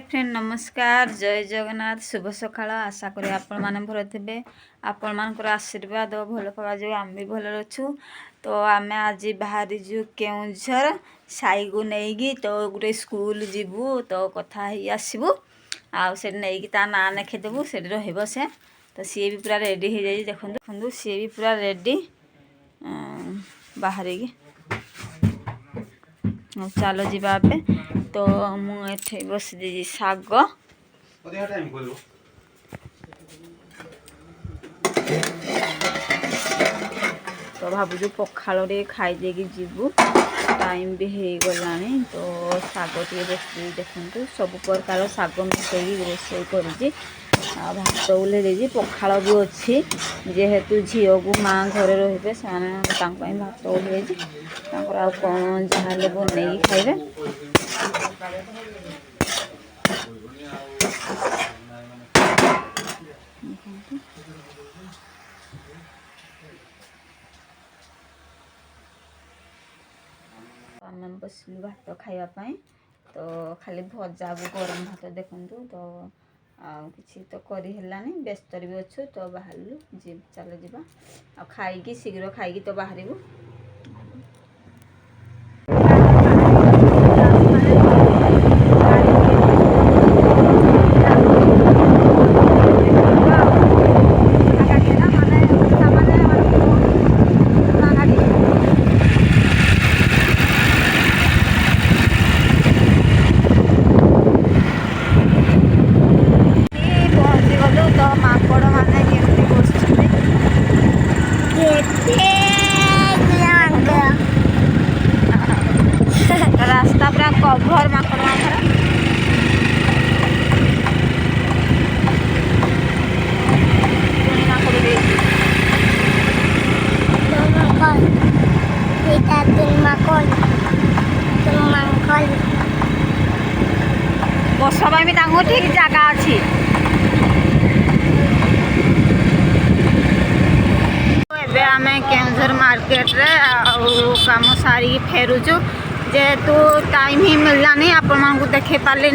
Friend नमस्कार जय जगन्नाथ शुभ सकाळ आशा करी आपण माने भल थे आपण मानकर आशीर्वाद भल पावा जो आम भी भल अच्छु। तो आम आज बाहरी जो केउझर साई को नहीं तो गोटे स्कूल जीवु तो कथा ही आसबू आसे नहीं ता ना लिखिदेबू से रही से तो सी भी पूरा रेडी हो जाए देखो देखो सी भी पूरा रेडी बाहर चलो जीवा तो मुझे बस दीजिए शाग तो भावुँ पखाल टे खाईदे जीवु टाइम भी हो गला तो शाग टे बस देखु सब प्रकार शाग मिसई रोषे कर भात उल्ले पखाल भी अच्छी जेहेतु झील को माँ घर रे से भात उल्ले कौन जहाँ बन खाइबे आम बसलु भात खावाई तो खाली भजा को गरम भात देखु तो किसी तो करनी व्यस्त भी अच्छु तो बाहर चल जा खाई शीघ्र खाई तो बाहर रास्ता पूरा कभर माकड़ बसवा भी ठीक जगह अच्छी आम केउझर मार्केट रे काम सारी फेरुचु जेहेतु टाइम ही मिललानी आपण को देखे पारे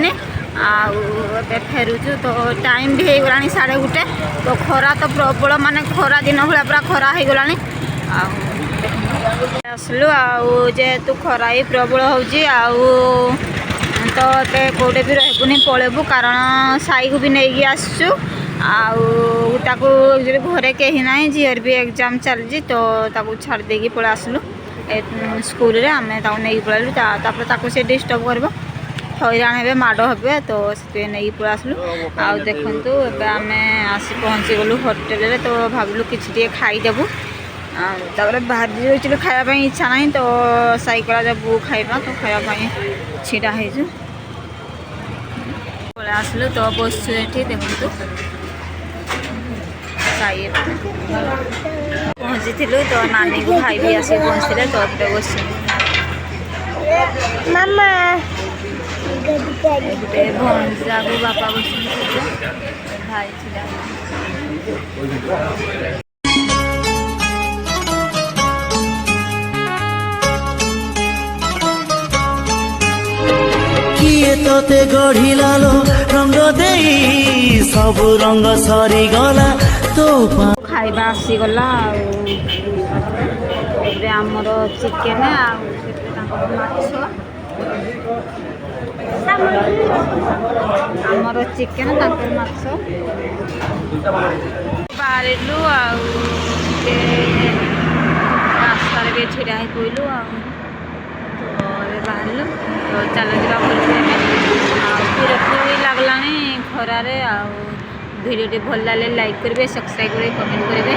आए फेरुचु तो टाइम भी हो गला 1:30 तो खरा तो प्रबल माने खरा दिन भाया पूरा खरा हो गला आसलु जेहेतु खरा ही प्रबल हो तो कौटे भी रहबुनि पलैबू कारण साई को भी नहीं आसचु आको घरे कहीं ना झीर भी एग्जाम चलती तो छाड़ देकी पलि आसलु स्कूल रे आम नहीं पलैलु से डिस्टर्ब कर हैरान हे माड़ हे तो से नहीं पलि आसलु आउ देखु आम आसी पहुँची गलु होटेल तो भाविलु कि खाईदेबू बाहर जो खायापी इच्छा ना तो साइकल जब खाइबा तो खायापी छिड़ा हो पलि आसलु तो बसु ये देखु पहुँची तो नानी को भाई भी आस पहुँचते तो बस गोटे भंजा को बापा बस भाई किए तोते गढ़िलालो रंग दे सब रंग सरी गला तो खाइबा आसीगला आमर चिकेन आमर चिकेन माछ बाहरलु रास्ता भी छिड़ा ही पड़लु बाहरलु तो चल जा विरक्त भी लगला खरारे वीडियो भल लगे लाइक करेंगे सब्सक्राइब करेंगे कमेंट करेंगे।